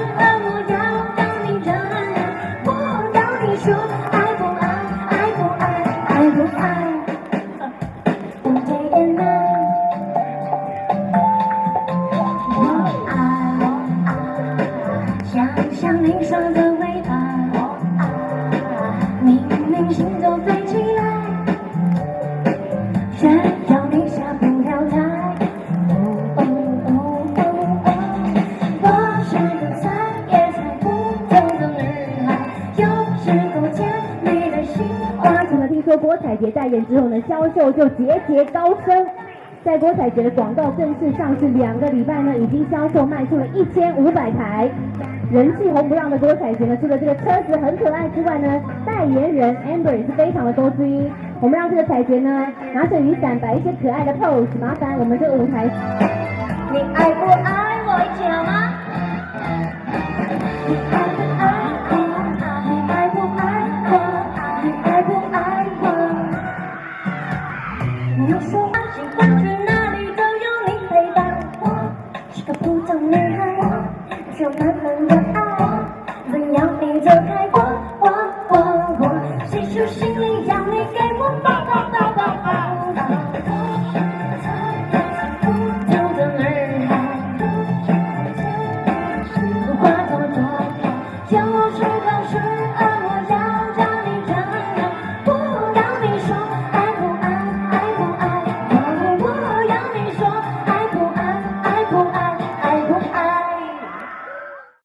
了，我要当你的人，我到底说爱不爱，爱不爱，爱不爱？Day and night， 我爱，想象你说的未来，明明心都飞起来，却要你下不了台。我是个猜也猜不透的女孩，有时候牵你的心。除了听说郭采洁代言之后呢，销售就节节高升。在郭采洁的广告正式上市2个礼拜呢，已经销售卖出了1500台。人气红不让的郭采洁呢，除了这个车子很可爱之外呢，代言人 Amber 也是非常的多姿一。我们让这个采洁呢拿着雨伞摆一些可爱的 pose， 麻烦我们这个舞台。你爱不爱我一起好吗？